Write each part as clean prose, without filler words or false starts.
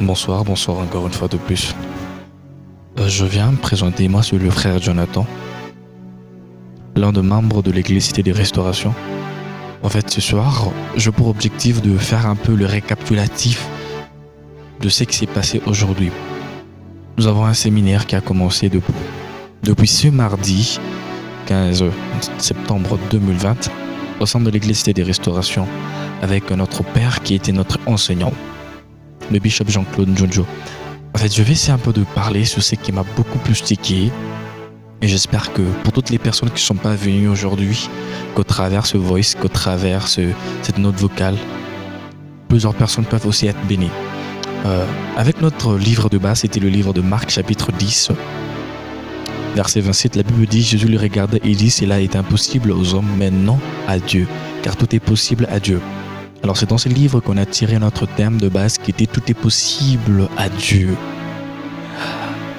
Bonsoir encore une fois de plus. Je viens me présenter, moi c'est le frère Jonathan, l'un des membres de l'église Cité des Restaurations. En fait, ce soir, j'ai pour objectif de faire un peu le récapitulatif de ce qui s'est passé aujourd'hui. Nous avons un séminaire qui a commencé depuis ce mardi 15 septembre 2020 au sein de l'église Cité des Restaurations avec notre père qui était notre enseignant, le bishop Jean-Claude Njonjo. En fait, je vais essayer un peu de parler sur ce qui m'a beaucoup plus stické. Et j'espère que pour toutes les personnes qui ne sont pas venues aujourd'hui, qu'au travers ce voice, qu'au travers cette note vocale, plusieurs personnes peuvent aussi être bénies. Avec notre livre de base, c'était le livre de Marc chapitre 10, verset 27, la Bible dit, Jésus le regardait et dit, cela est impossible aux hommes, mais non à Dieu, car tout est possible à Dieu. Alors c'est dans ce livre qu'on a tiré notre thème de base qui était tout est possible à Dieu.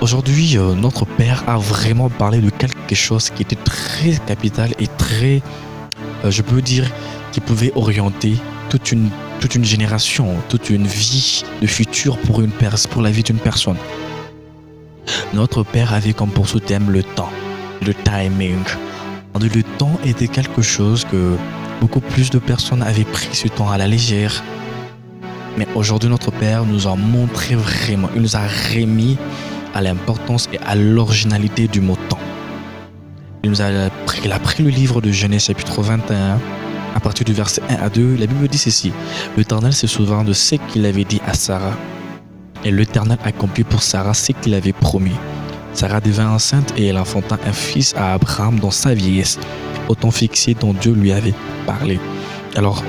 Aujourd'hui, notre Père a vraiment parlé de quelque chose qui était très capital et très, je peux dire, qui pouvait orienter toute une génération, toute une vie de futur pour la vie d'une personne. Notre Père avait comme pour ce thème le temps, le timing. Le temps était quelque chose que beaucoup plus de personnes avaient pris ce temps à la légère. Mais aujourd'hui, notre Père nous a montré vraiment, il nous a remis à l'importance et à l'originalité du mot temps. Il a pris le livre de Genèse chapitre 21, à partir du verset 1 à 2, la Bible dit ceci. L'Éternel se souvint de ce qu'il avait dit à Sarah. Et l'Éternel accomplit pour Sarah ce qu'il avait promis. Sarah devint enceinte et elle enfanta un fils à Abraham dans sa vieillesse, au temps fixé dont Dieu lui avait parlé. Alors,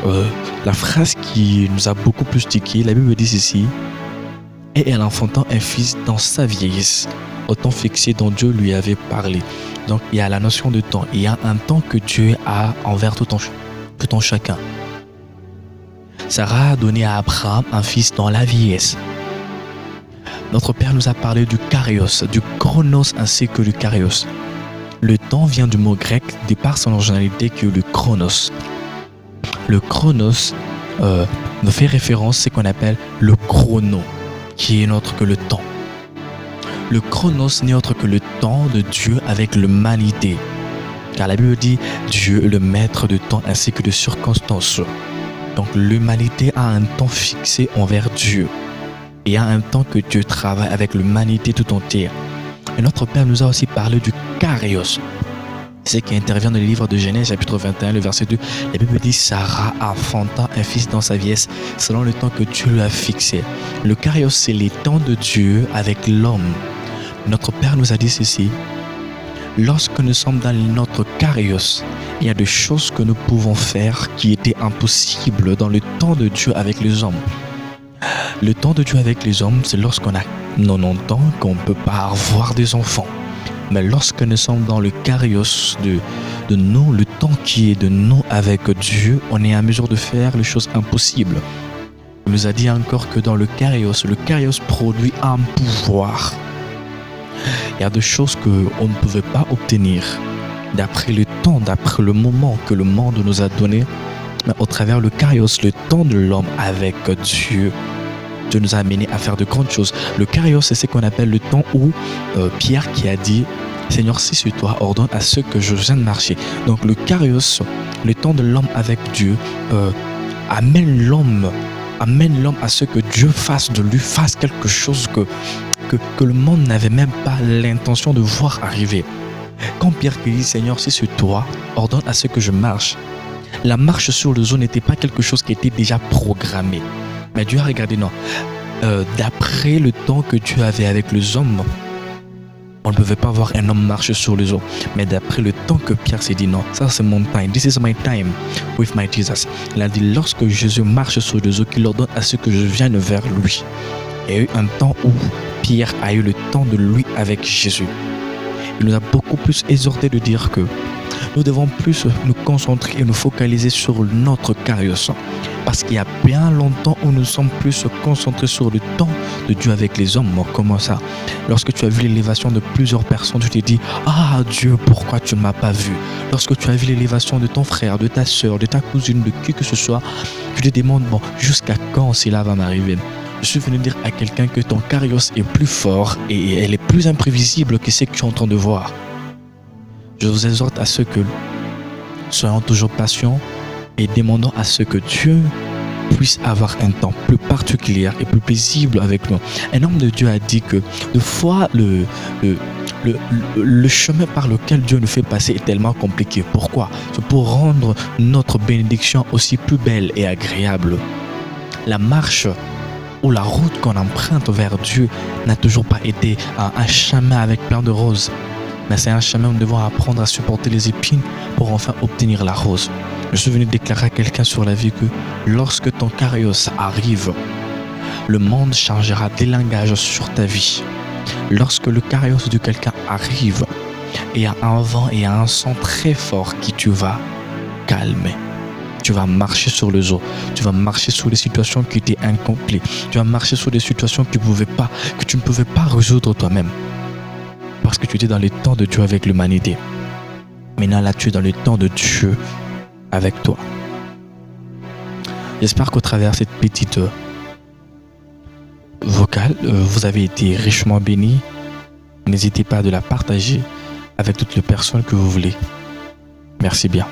la phrase qui nous a beaucoup plus tiqué, la Bible dit ceci. Et elle enfanta un fils dans sa vieillesse, au temps fixé dont Dieu lui avait parlé. Donc, il y a la notion de temps. Il y a un temps que Dieu a envers tout en chacun. Sarah a donné à Abraham un fils dans la vieillesse. Notre Père nous a parlé du kairos, du chronos ainsi que du kairos. Le temps vient du mot grec, de par son originalité qui est le chronos. Le chronos nous fait référence à ce qu'on appelle le chrono, qui est autre que le temps. Le chronos n'est autre que le temps de Dieu avec l'humanité. Car la Bible dit Dieu est le maître de temps ainsi que de circonstances. Donc l'humanité a un temps fixé envers Dieu. Il y a un temps que Dieu travaille avec l'humanité tout entière. Et notre Père nous a aussi parlé du kairos. C'est ce qui intervient dans le livre de Genèse chapitre 21, le verset 2. La Bible dit Sarah enfanta un fils dans sa vieillesse selon le temps que Dieu lui a fixé. Le kairos, c'est les temps de Dieu avec l'homme. Notre Père nous a dit ceci. Lorsque nous sommes dans notre kairos, il y a des choses que nous pouvons faire qui étaient impossibles dans le temps de Dieu avec les hommes. Le temps de Dieu avec les hommes, c'est lorsqu'on a 90 ans qu'on ne peut pas avoir des enfants. Mais lorsque nous sommes dans le kairos de nous, le temps qui est de nous avec Dieu, on est à mesure de faire les choses impossibles. Il nous a dit encore que dans le kairos produit un pouvoir. Il y a des choses qu'on ne pouvait pas obtenir d'après le temps, d'après le moment que le monde nous a donné. Mais au travers le kairos, le temps de l'homme avec Dieu, Dieu nous a amenés à faire de grandes choses. Le kairos, c'est ce qu'on appelle le temps où Pierre qui a dit « Seigneur, si c'est toi, ordonne à ceux que je viens de marcher. » Donc le kairos, le temps de l'homme avec Dieu, amène l'homme à ce que Dieu fasse de lui, fasse quelque chose que le monde n'avait même pas l'intention de voir arriver. Quand Pierre dit « Seigneur, si c'est toi, ordonne à ceux que je marche. » La marche sur les eaux n'était pas quelque chose qui était déjà programmé. Mais Dieu a regardé, non. D'après le temps que Dieu avait avec les hommes, on ne pouvait pas voir un homme marcher sur les eaux. Mais d'après le temps que Pierre s'est dit, non, ça c'est mon time. This is my time with my Jesus. Il a dit, lorsque Jésus marche sur les eaux, qu'il ordonne à ceux que je vienne vers lui. Il y a eu un temps où Pierre a eu le temps de lui avec Jésus. Il nous a beaucoup plus exhorté de dire que nous devons plus nous concentrer et nous focaliser sur notre kairos. Parce qu'il y a bien longtemps où nous sommes plus concentrés sur le temps de Dieu avec les hommes. Comment ça? Lorsque tu as vu l'élévation de plusieurs personnes, tu t'es dit « Ah Dieu, pourquoi tu ne m'as pas vu ?» Lorsque tu as vu l'élévation de ton frère, de ta soeur, de ta cousine, de qui que ce soit, tu te demandes « Bon, jusqu'à quand cela va m'arriver ?» Je suis venu dire à quelqu'un que ton Kairos est plus fort et elle est plus imprévisible que ce que tu es en train de voir. Je vous exhorte à ce que soyons toujours patients et demandons à ce que Dieu puisse avoir un temps plus particulier et plus paisible avec nous. Un homme de Dieu a dit que des fois le chemin par lequel Dieu nous fait passer est tellement compliqué. Pourquoi? C'est pour rendre notre bénédiction aussi plus belle et agréable. La marche ou la route qu'on emprunte vers Dieu n'a toujours pas été un chemin avec plein de roses. Mais c'est un chemin où nous devons apprendre à supporter les épines pour enfin obtenir la rose. Je suis venu déclarer à quelqu'un sur la vie que lorsque ton Kairos arrive, le monde changera des langages sur ta vie. Lorsque le Kairos de quelqu'un arrive, il y a un vent et un son très fort qui tu vas calmer. Tu vas marcher sur les eaux. Tu vas marcher sur des situations qui étaient incomplètes. Tu vas marcher sur des situations que tu ne pouvais pas résoudre toi-même. Parce que tu étais dans le temps de Dieu avec l'humanité. Maintenant là, tu es dans le temps de Dieu avec toi. J'espère qu'au travers de cette petite vocale, vous avez été richement bénis. N'hésitez pas à la partager avec toutes les personnes que vous voulez. Merci bien.